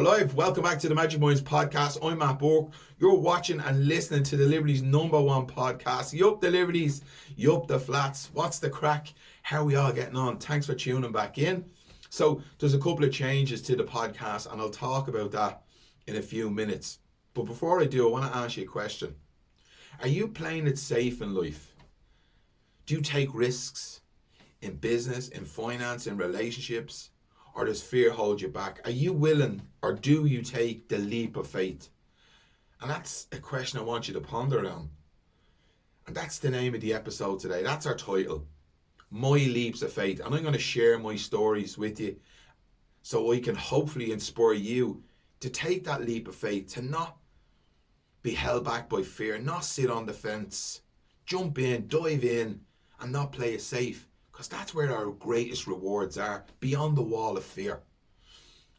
live. Welcome back to the Magic Minds podcast. I'm Matt Burke. You're watching and listening to the Liberties #1 podcast. Yup, the Liberties. Yup, the Flats. What's the crack? How are we all getting on? Thanks for tuning back in. So there's a couple of changes to the podcast and I'll talk about that in a few minutes. But before I do, I want to ask you a question. Are you playing it safe in life? Do you take risks in business, in finance, in relationships? Or does fear hold you back? Are you willing or do you take the leap of faith? And that's a question I want you to ponder on. And that's the name of the episode today. That's our title. My Leaps of Faith. And I'm going to share my stories with you so I can hopefully inspire you to take that leap of faith, to not be held back by fear, not sit on the fence, jump in, dive in, and not play it safe. Because that's where our greatest rewards are, beyond the wall of fear.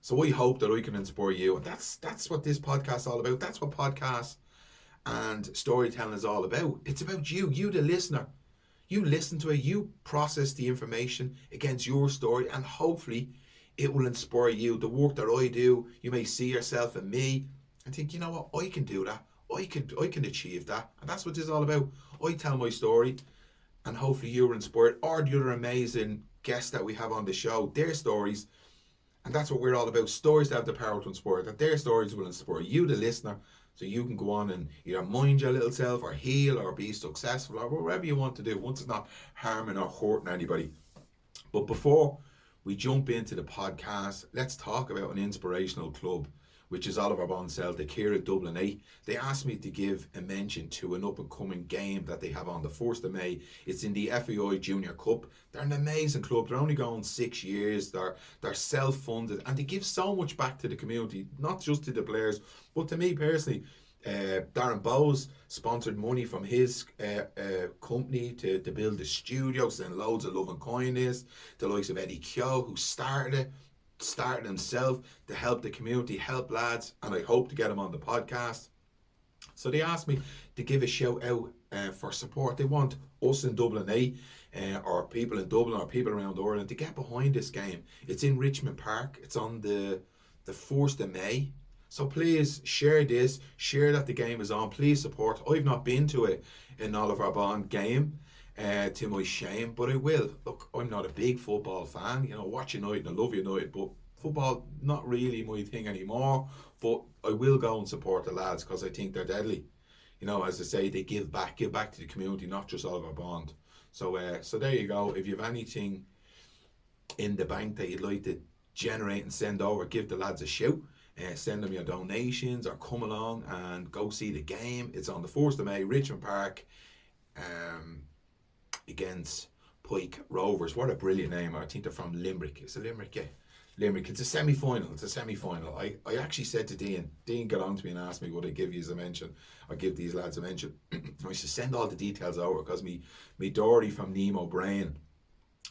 So I hope that I can inspire you. And that's what this podcast is all about. That's what podcasts and storytelling is all about. It's about you the listener. You listen to it, you process the information against your story, and hopefully it will inspire you. The work that I do, you may see yourself in me and think, you know what, I can do that. I can achieve that. And that's what this is all about. I tell my story. And hopefully you're inspired, or the other amazing guests that we have on the show, their stories. And that's what we're all about. Stories that have the power to inspire. That their stories will inspire you, the listener, so you can go on and either mind your little self or heal or be successful or whatever you want to do once it's not harming or hurting anybody. But before we jump into the podcast, let's talk about an inspirational club, which is Oliver Bonsell, the Kira Dublin 8. They asked me to give a mention to an up-and-coming game that they have on the 1st of May. It's in the FAI Junior Cup. They're an amazing club. They're only going 6 years. They're self-funded, and they give so much back to the community, not just to the players, but to me personally. Darren Bowes sponsored money from his company to build the studio, send loads of love and kindness. The likes of Eddie Kyo, who started himself to help the community, help lads, and I hope to get him on the podcast. So they asked me to give a shout out for support. They want us in Dublin or people in Dublin or people around Ireland to get behind this game. It's in Richmond Park. It's on the 1st of May. So please share this, share that the game is on. Please support. I've not been to an Oliver Bond game, to my shame, but I will. Look, I'm not a big football fan. You know, watch United and I love United, but football not really my thing anymore. But I will go and support the lads because I think they're deadly. You know, as I say, they give back to the community, not just Oliver Bond. So there you go. If you have anything in the bank that you'd like to generate and send over, give the lads a shout. Send them your donations or come along and go see the game. It's on the 1st of May, Richmond Park, against Pike Rovers. What a brilliant name. I think they're from Limerick. It's a Limerick, yeah. Limerick. It's a semi-final. I actually said to Dean got on to me and asked me, would I give you a mention? Or give these lads a mention? I should send all the details over because me Dory from Nemo Brain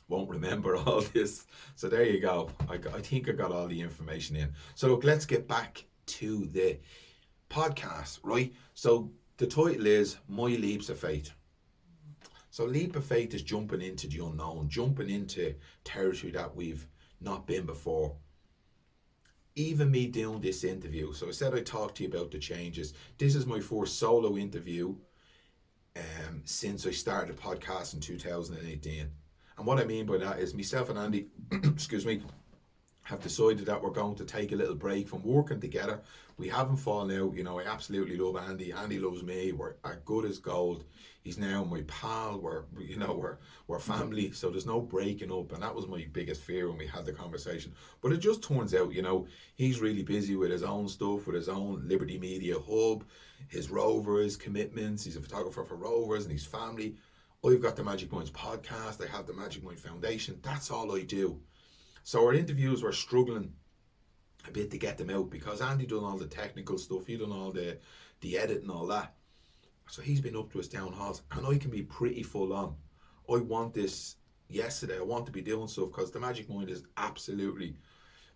won't remember all this. So there you go. I think I got all the information in. So look, let's get back to the podcast, right? So the title is My Leaps of Faith. So leap of faith is jumping into the unknown, jumping into territory that we've not been before. Even me doing this interview. So I said I'd talk to you about the changes. This is my first solo interview since I started the podcast in 2018. And what I mean by that is myself and Andy, excuse me, have decided that we're going to take a little break from working together. We haven't fallen out. You know, I absolutely love Andy. Andy loves me. We're good as gold. He's now my pal. We're family. So there's no breaking up. And that was my biggest fear when we had the conversation. But it just turns out, you know, he's really busy with his own stuff, with his own Liberty Media Hub, his Rovers commitments. He's a photographer for Rovers and his family. I've got the Magic Minds podcast. I have the Magic Mind Foundation. That's all I do. So our interviews were struggling a bit to get them out because Andy done all the technical stuff. He done all the edit and all that. So he's been up to his town halls and I can be pretty full on. I want this yesterday. I want to be doing stuff because the Magic Mind is absolutely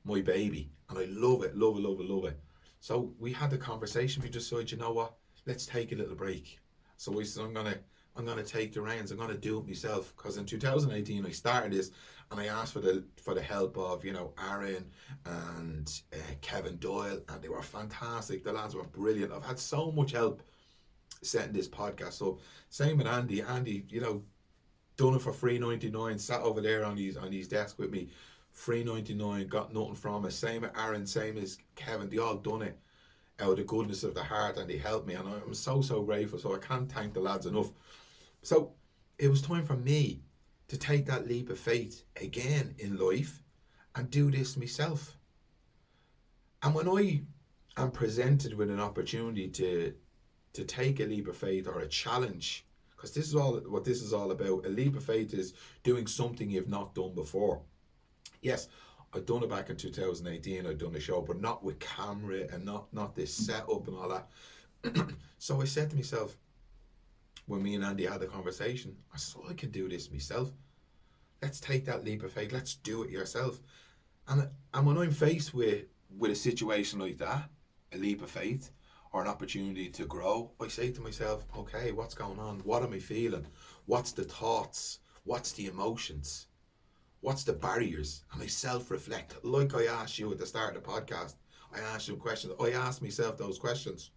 my baby. And I love it, love it. So we had the conversation. We decided, you know what? Let's take a little break. So we said, I'm going to I'm going to take the reins. I'm going to do it myself. Because in 2018, I started this, and I asked for the help of, you know, Aaron and Kevin Doyle, and they were fantastic. The lads were brilliant. I've had so much help setting this podcast up. Same with Andy. Andy, you know, done it for $3.99. Sat over there on his desk with me. $3.99. Got nothing from it. Same with Aaron. Same as Kevin. They all done it out of the goodness of their heart, and they helped me, and I'm so grateful. So I can't thank the lads enough. So it was time for me to take that leap of faith again in life and do this myself. And when I am presented with an opportunity to take a leap of faith or a challenge, because this is all what this is all about. A leap of faith is doing something you've not done before. Yes, I'd done it back in 2018. I'd done a show, but not with camera and not this setup and all that. So I said to myself, when me and Andy had a conversation, I said, I can do this myself. Let's take that leap of faith. Let's do it yourself. And when I'm faced with a situation like that, a leap of faith or an opportunity to grow, I say to myself, okay, what's going on? What am I feeling? What's the thoughts? What's the emotions? What's the barriers? And I self-reflect, like I asked you at the start of the podcast. I asked you questions. I asked myself those questions.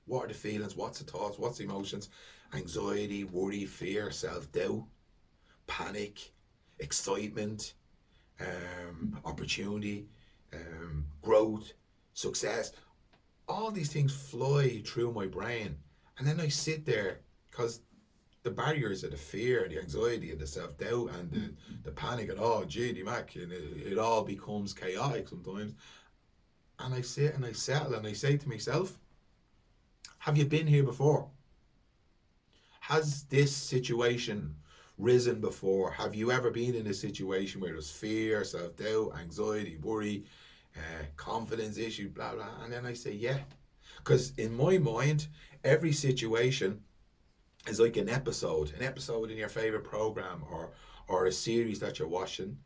What are the feelings? What's the thoughts? What's the emotions? Anxiety, worry, fear, self-doubt, panic, excitement, opportunity, growth, success. All these things fly through my brain. And then I sit there, because the barriers of the fear, the anxiety, and the self-doubt, and the panic, and oh, gee, Mac, and it all becomes chaotic sometimes. And I sit and I settle and I say to myself, have you been here before? Has this situation risen before? Have you ever been in a situation where there's fear, self-doubt, anxiety, worry, confidence issue, blah, blah? And then I say, yeah. Because in my mind, every situation is like an episode in your favorite program or a series that you're watching.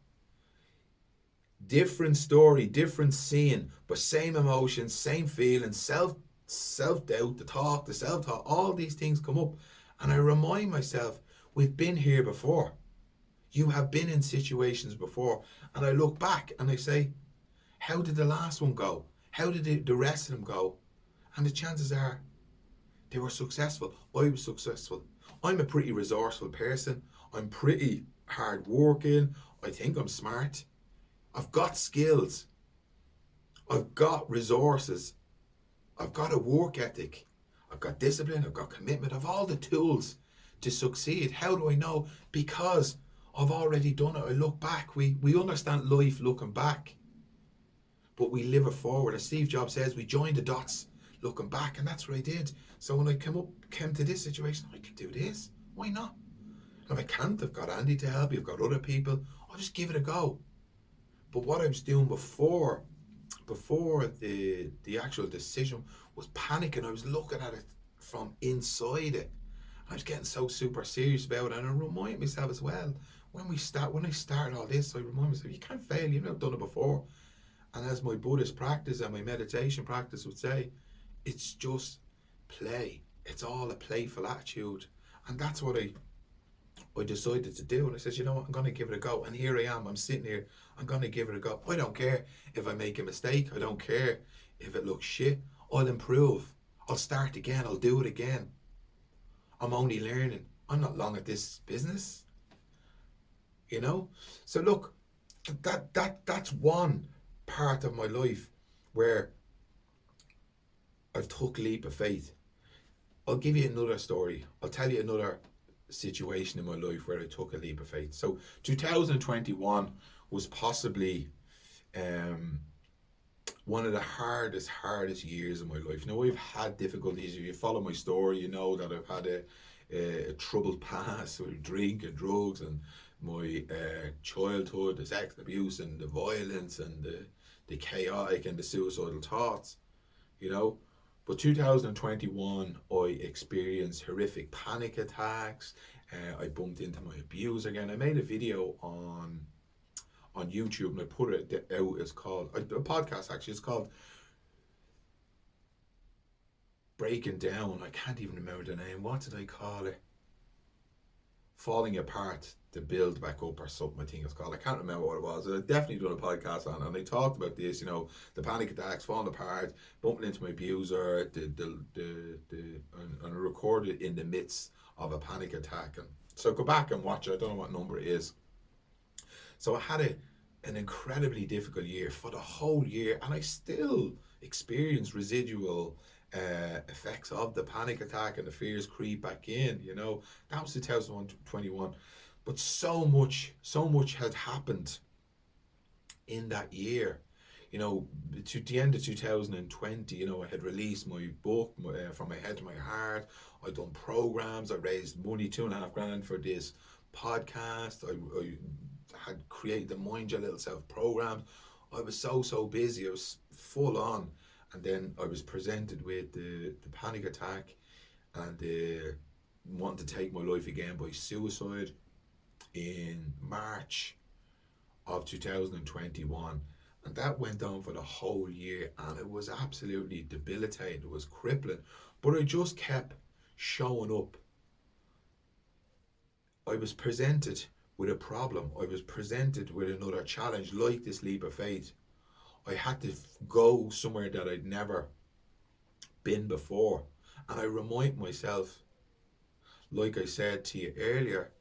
Different story, different scene, but same emotions, same feelings, self-doubt, the self-talk, all these things come up. And I remind myself, we've been here before. You have been in situations before. And I look back and I say, how did the last one go? How did the rest of them go? And the chances are they were successful. I was successful. I'm a pretty resourceful person. I'm pretty hard working. I think I'm smart. I've got skills. I've got resources. I've got a work ethic. I've got discipline. I've got commitment. I've all the tools to succeed. How do I know? Because I've already done it. I look back. We understand life looking back, but we live it forward. As Steve Jobs says, we join the dots looking back, and that's what I did. So when I came to this situation, I can do this. Why not? And if I can't, I've got Andy to help me. I've got other people. I'll just give it a go. But what I was doing before the actual decision was panicking. I was looking at it from inside it. I was getting so super serious about it, and I remind myself as well, when I start all this, I remind myself, you can't fail, you've never done it before. And as my Buddhist practice and my meditation practice would say, it's just play. It's all a playful attitude. And that's what I decided to do. And I said, you know what, I'm going to give it a go. And here I am, I'm sitting here, I'm going to give it a go. I don't care if I make a mistake. I don't care if it looks shit. I'll improve. I'll start again. I'll do it again. I'm only learning. I'm not long at this business. You know? So look, that's one part of my life where I've took a leap of faith. I'll give you another story. I'll tell you another situation in my life where I took a leap of faith. So 2021 was possibly one of the hardest years of my life. Now, I've had difficulties. If you follow my story, you know that I've had a troubled past with drink and drugs, and my childhood, the sex abuse and the violence and the chaotic and the suicidal thoughts, you know. But 2021, I experienced horrific panic attacks. I bumped into my abuser again. I made a video on YouTube and I put it out. It's called a podcast. Actually, it's called breaking down. I can't even remember the name. What did I call it? Falling apart to build back up or something, I think it's called. I can't remember what it was. I've definitely done a podcast on it, and they talked about this, the panic attacks, falling apart, bumping into my abuser, and I recorded in the midst of a panic attack. And so go back and watch it. I don't know what number it is. So I had an incredibly difficult year for the whole year, and I still experience residual effects of the panic attack and the fears creep back in. That was 2021, but so much had happened in that year. To the end of 2020, I had released my book, From My Head to My Heart. I'd done programs. I raised money, $2,500 for this podcast. I had created the Mind Your Little Self program. I was so busy. I was full on. And then I was presented with the panic attack and wanting to take my life again by suicide in March of 2021. And that went on for the whole year, and it was absolutely debilitating. It was crippling. But I just kept showing up. I was presented with a problem. I was presented with another challenge, like this leap of faith. I had to go somewhere that I'd never been before. And I remind myself, like I said to you earlier,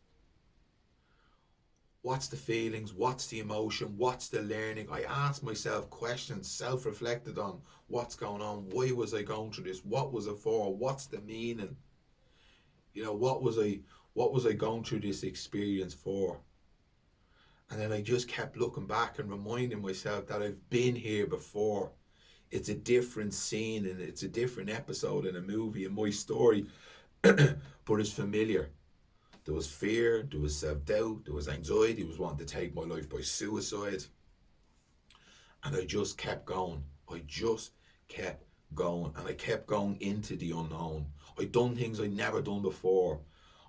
what's the feelings? What's the emotion? What's the learning? I asked myself questions, self-reflected on what's going on. Why was I going through this? What was it for? What's the meaning? What was I going through this experience for? And then I just kept looking back and reminding myself that I've been here before. It's a different scene and it's a different episode in a movie in my story, but it's familiar. There was fear, there was self-doubt, there was anxiety, there was wanting to take my life by suicide. And I just kept going. And I kept going into the unknown. I'd done things I'd never done before.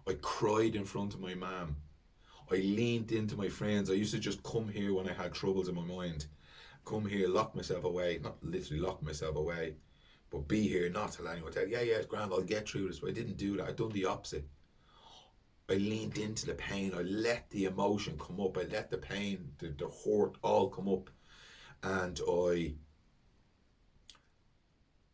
I cried in front of my mum. I leaned into my friends. I used to just come here when I had troubles in my mind. Come here, lock myself away. Not literally lock myself away, but be here, not tell anyone. Tell, yeah, it's grand, I'll get through this. But I didn't do that. I done the opposite. I leaned into the pain. I let the emotion come up. I let the pain, the hurt all come up. And I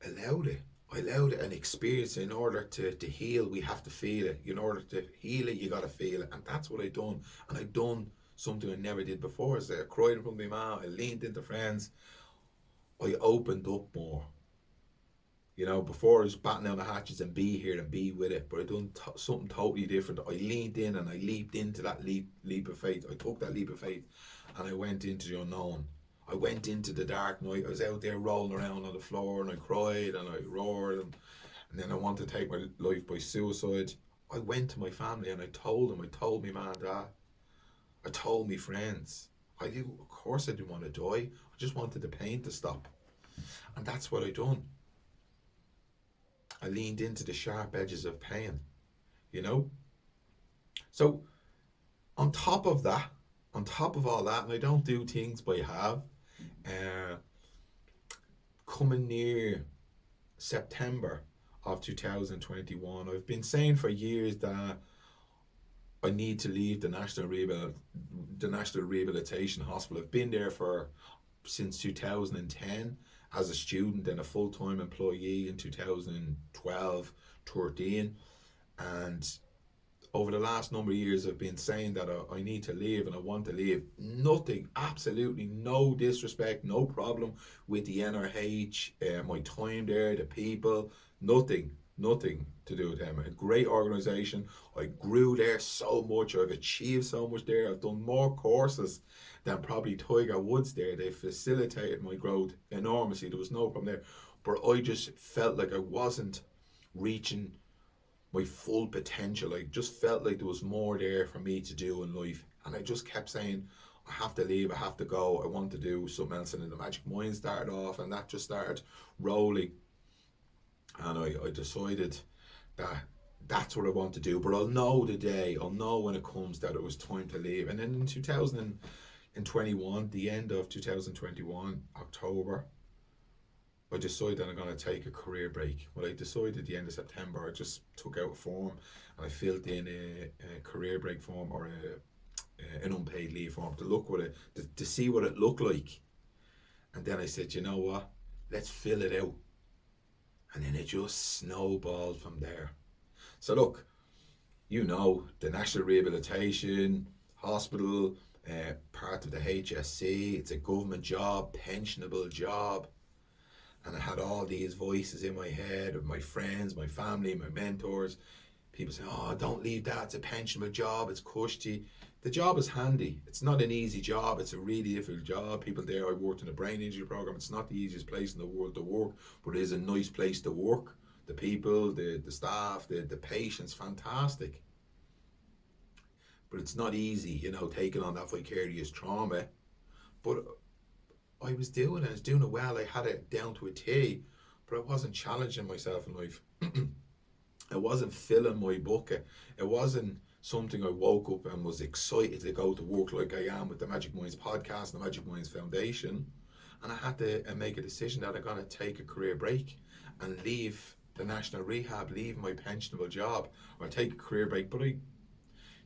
allowed it. I allowed it and experienced it. In order to heal, we have to feel it. In order to heal it, you got to feel it. And that's what I done. And I done something I never did before. So I cried in front of my mom. I leaned into friends. I opened up more. Before I was batting down the hatches and be here and be with it. But I done something totally different. I leaned in and I leaped into that leap of faith. I took that leap of faith and I went into the unknown. I went into the dark night. I was out there rolling around on the floor and I cried and I roared and then I wanted to take my life by suicide. I went to my family and I told them. I told my mum and dad. I told my friends. Of course I didn't want to die. I just wanted the pain to stop. And that's what I done. I leaned into the sharp edges of pain, So on top of all that, and I don't do things by half, coming near September of 2021, I've been saying for years that I need to leave the National Rehabilitation Hospital. I've been there since 2010 as a student and a full-time employee in 2012, 13, and over the last number of years, I've been saying that I need to leave and I want to leave. Nothing, absolutely no disrespect, no problem with the NRH, my time there, the people, nothing to do with them. A great organisation. I grew there so much. I've achieved so much there. I've done more courses than probably Tiger Woods there. They facilitated my growth enormously. There was no problem there. But I just felt like I wasn't reaching my full potential. I just felt like there was more there for me to do in life. And I just kept saying, I have to leave, I have to go, I want to do something else. And then the Magic Mind started off and that just started rolling. And I decided that that's what I want to do. But I'll know the day, I'll know when it comes that it was time to leave. And then in 2021, the end of 2021, October, I decided that I'm going to take a career break. Well, I decided at the end of September, I just took out a form and I filled in a career break form or an unpaid leave form to look what it to see what it looked like. And then I said, you know what? Let's fill it out. And then it just snowballed from there. So look, the National Rehabilitation Hospital, part of the HSC, it's a government job, pensionable job. And I had all these voices in my head of my friends, my family, my mentors. People say, oh, don't leave that, it's a pensionable job, it's cushy. The job is handy. It's not an easy job, it's a really difficult job. People there, I worked in a brain injury program, it's not the easiest place in the world to work, but it is a nice place to work. The people, the staff, the patients, fantastic. But it's not easy, taking on that vicarious trauma. But I was doing it well. I had it down to a T, but I wasn't challenging myself in life. I wasn't filling my bucket. It wasn't something I woke up and was excited to go to work like I am with the Magic Minds podcast and the Magic Minds Foundation. And I had to make a decision that I'm going to take a career break and leave the national rehab, leave my pensionable job, or take a career break. But I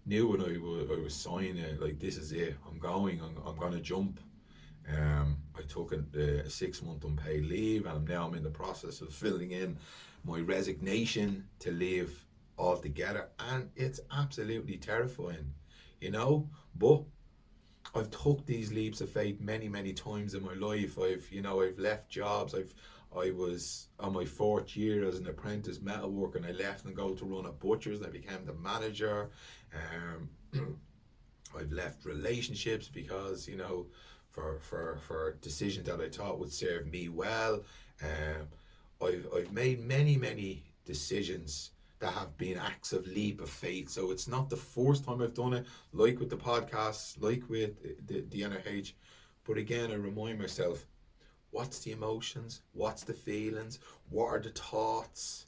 knew when I was signing it, like, this is it. I'm going to jump. I took a 6-month unpaid leave, and I'm in the process of filling in my resignation to leave altogether, and it's absolutely terrifying, but I've took these leaps of faith many times in my life. I've left jobs. I was on my 4th year as an apprentice metalworker, and I left and go to run a butcher's, and I became the manager. I've left relationships because for decisions that I thought would serve me well. I've made many decisions that have been acts of leap of faith. So it's not the first time I've done it, like with the podcast, like with the NRH. But again, I remind myself, what's the emotions? What's the feelings? What are the thoughts?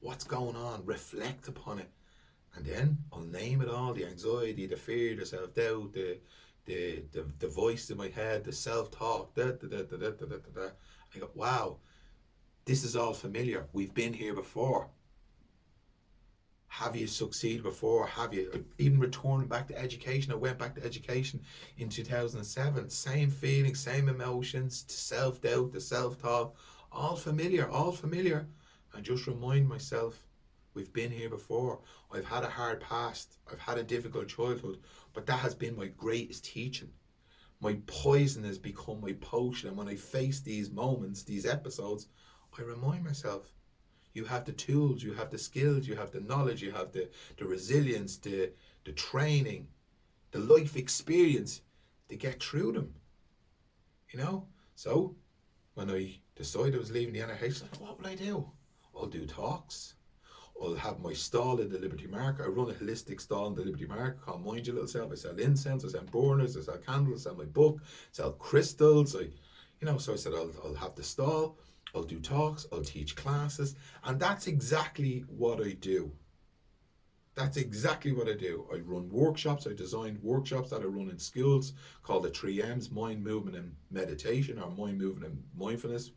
What's going on? Reflect upon it. And then I'll name it all: the anxiety, the fear, the self-doubt, the voice in my head, the self-talk, I go, wow, this is all familiar. We've been here before. Have you succeeded before? Have you even returned back to education? I went back to education in 2007. Same feelings, same emotions, the self-doubt, the self-talk, all familiar. I just remind myself, we've been here before. I've had a hard past. I've had a difficult childhood, but that has been my greatest teaching. My poison has become my potion. And when I face these moments, these episodes, I remind myself, you have the tools, you have the skills, you have the knowledge, you have the resilience, the training, the life experience to get through them. So when I decided I was leaving the NRH, what will I do? I'll do talks. I'll have my stall in the Liberty Market. I run a holistic stall in the Liberty Market called Mind Your Little Self. I sell incense, I sell burners, I sell candles, I sell my book, I sell crystals. So I said I'll have the stall, I'll do talks, I'll teach classes, and that's exactly what I do. I run workshops. I designed workshops that I run in schools called the 3Ms: mind, movement, and meditation, or mind, movement, and mindfulness.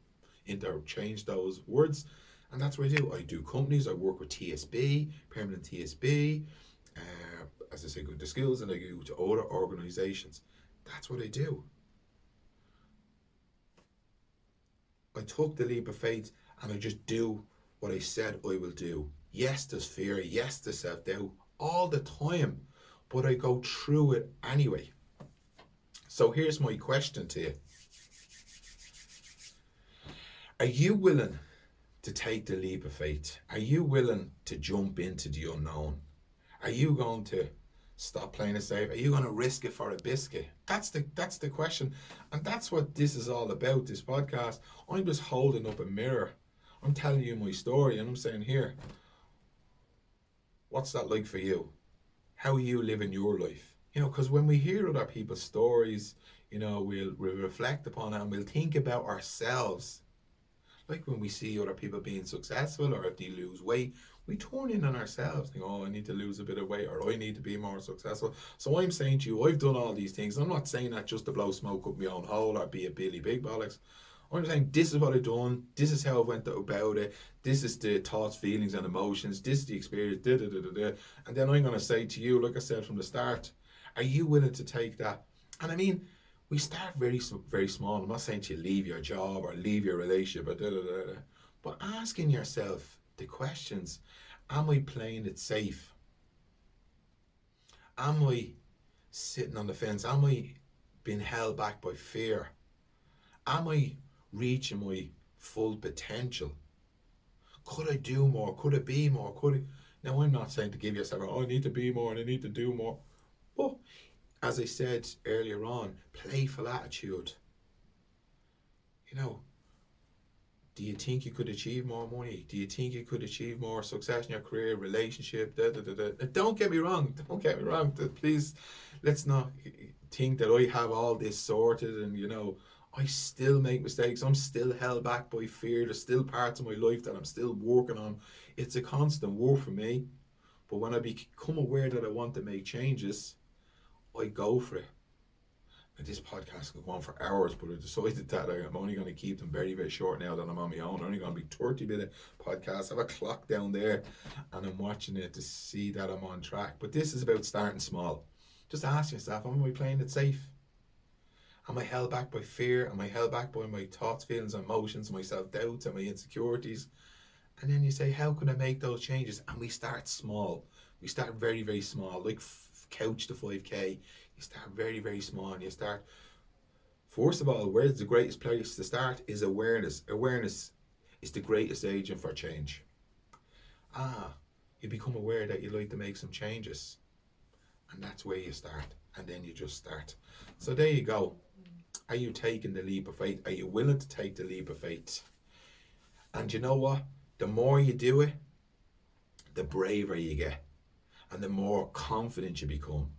Interchange those words. And that's what I do. I do companies. I work with TSB, Permanent TSB, as I say, go to schools, and I go to other organisations. That's what I do. I took the leap of faith, and I just do what I said I will do. Yes, there's fear. Yes, there's self-doubt all the time, but I go through it anyway. So here's my question to you. Are you willing to take the leap of faith? Are you willing to jump into the unknown? Are you going to stop playing it safe? Are you going to risk it for a biscuit? That's the question. And that's what this is all about, this podcast. I'm just holding up a mirror. I'm telling you my story, and I'm saying, here, what's that like for you? How are you living your life? Because when we hear other people's stories, we'll reflect upon it, and we'll think about ourselves. Like when we see other people being successful, or if they lose weight, we turn in on ourselves, think, oh, I need to lose a bit of weight, or I need to be more successful. So I'm saying to you, I've done all these things. I'm not saying that just to blow smoke up my own hole or be a Billy Big Bollocks. I'm saying this is what I've done. This is how I went about it. This is the thoughts, feelings, and emotions. This is the experience. Da, da, da, da, da. And then I'm going to say to you, like I said from the start, are you willing to take that? And I mean, we start very small. I'm not saying to you leave your job or leave your relationship, or da, da, da, da. But asking yourself the questions: am I playing it safe? Am I sitting on the fence? Am I being held back by fear? Am I reaching my full potential? Could I do more? Could I be more? Could I? Now, I'm not saying to give yourself, oh, I need to be more and I need to do more. But as I said earlier on, playful attitude. You know, do you think you could achieve more money? Do you think you could achieve more success in your career, relationship? Da, da, da, da. Don't get me wrong. Don't get me wrong. Please, let's not think that I have all this sorted and, you know, I still make mistakes. I'm still held back by fear. There's still parts of my life that I'm still working on. It's a constant war for me. But when I become aware that I want to make changes, I go for it. And this podcast can go on for hours, but I decided that I'm only going to keep them very, very short now that I'm on my own. I'm only going to be 30-minute podcast. I have a clock down there and I'm watching it to see that I'm on track. But this is about starting small. Just ask yourself, am I playing it safe? Am I held back by fear? Am I held back by my thoughts, feelings, emotions, my self-doubts and my insecurities? And then you say, how can I make those changes? And we start small. We start very, very small, like couch to 5K. You start very, very small and you start, first of all, where's the greatest place to start is awareness. Awareness is the greatest agent for change. You become aware that you'd like to make some changes. And that's where you start. And then you just start. So there you go. Are you taking the leap of faith? Are you willing to take the leap of faith? And you know what? The more you do it, the braver you get. And the more confident you become.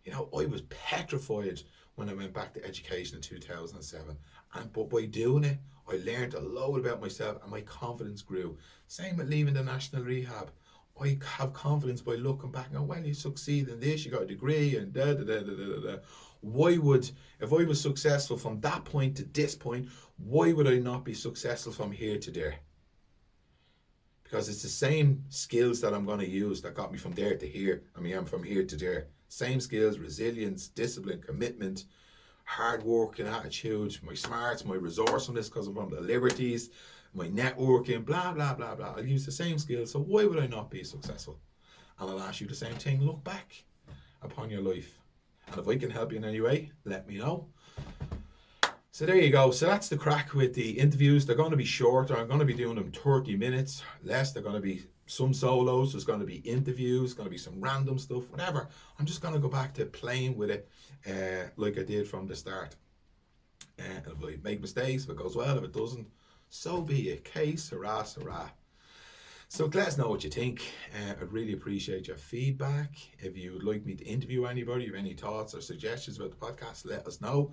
You know, I was petrified when I went back to education in 2007. But by doing it, I learned a lot about myself and my confidence grew. Same with leaving the national rehab. I have confidence by looking back and going, well, you succeed in this, you got a degree and da da da da da da. Why would, if I was successful from that point to this point, why would I not be successful from here to there? Because it's the same skills that I'm going to use that got me from there to here. I mean, I'm from here to there. Same skills, resilience, discipline, commitment, hard work and attitude, my smarts, my resourcefulness because I'm from the Liberties, my networking, blah, blah, blah, blah. I'll use the same skills, so why would I not be successful? And I'll ask you the same thing. Look back upon your life. And if I can help you in any way, let me know. So there you go. So that's the crack with the interviews. They're going to be shorter. I'm going to be doing them 30 minutes less. They're going to be some solos. There's going to be interviews. Going to be some random stuff, whatever. I'm just going to go back to playing with it like I did from the start. And if I make mistakes, if it goes well, if it doesn't, so be it. Case, hurrah, hurrah. So let us know what you think. I'd really appreciate your feedback. If you would like me to interview anybody, have any thoughts or suggestions about the podcast, let us know.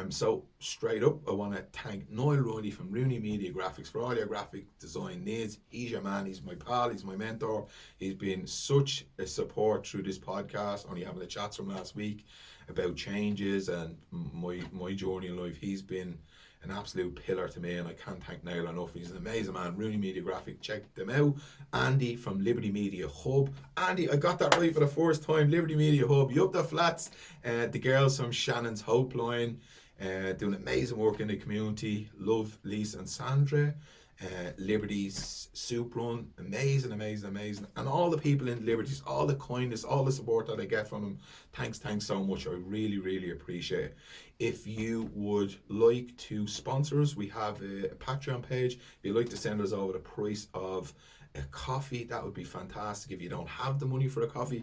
So straight up, I want to thank Noel Rooney from Rooney Media Graphics for all your graphic design needs. He's your man, he's my pal, he's my mentor. He's been such a support through this podcast, only having the chats from last week about changes and my journey in life. He's been an absolute pillar to me and I can't thank Niall enough. He's an amazing man. Rooney Media Graphic, check them out. Andy from Liberty Media Hub. Andy, I got that right for the first time. Liberty Media Hub, you up the flats. The girls from Shannon's Hope Line doing amazing work in the community. Love Lisa and Sandra. Liberty's Soup Run, amazing. And all the people in Liberties, all the kindness, all the support that I get from them, thanks so much. I really appreciate it. If you would like to sponsor us, we have a Patreon page. If you'd like to send us over the price of a coffee, that would be fantastic. If you don't have the money for a coffee,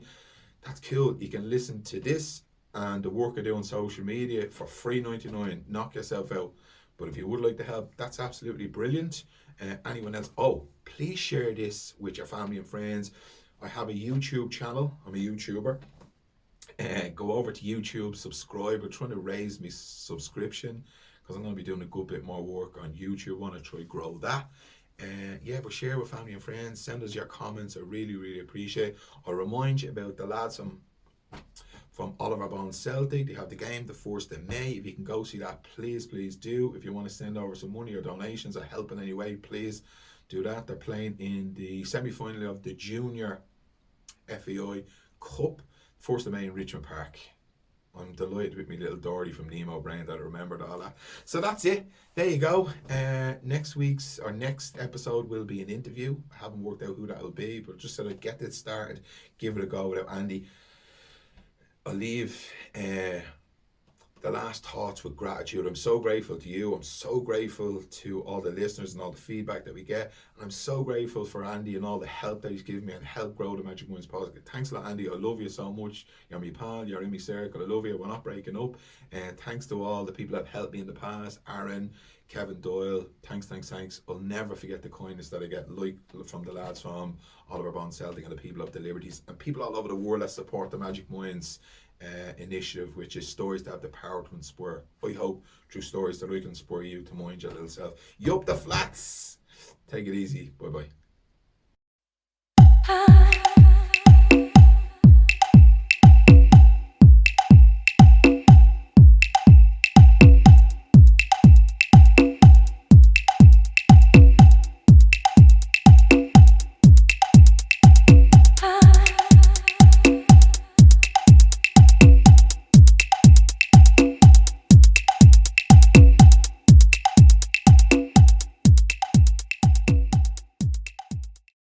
that's cool. You can listen to this and the work I do on social media for free $3.99. Knock yourself out. But if you would like to help, that's absolutely brilliant. Anyone else? Oh, please share this with your family and friends. I have a YouTube channel. I'm a YouTuber. Go over to YouTube, subscribe. We're trying to raise my subscription because I'm going to be doing a good bit more work on YouTube. I want to try grow that. Yeah, but share with family and friends. Send us your comments. I really appreciate it. I'll remind you about the lads from Oliver Bond Celtic. They have the game the 1st of May. If you can go see that, please do. If you want to send over some money or donations or help in any way, please do that. They're playing in the semi-final of the Junior FAI Cup, 1st of May in Richmond Park. I'm delighted with me little Dory from Nemo Brain that I remembered all that. So that's it. There you go. Next episode will be an interview. I haven't worked out who that will be, but just sort of get it started, give it a go without Andy. I'll leave the last thoughts with gratitude. I'm so grateful to you. I'm so grateful to all the listeners and all the feedback that we get. And I'm so grateful for Andy and all the help that he's given me and help grow the Magic Minds podcast. Thanks a lot, Andy. I love you so much. You're my pal. You're in my circle. I love you. We're not breaking up. And thanks to all the people that have helped me in the past. Aaron, Kevin Doyle. Thanks. I'll never forget the kindness that I get, like from the lads from Oliver Bond Celtic and the people of the Liberties and people all over the world that support the Magic Minds initiative, which is stories that have the power to inspire. I hope through stories that I can inspire you to mind your little self. You up the flats. Take it easy. Bye bye.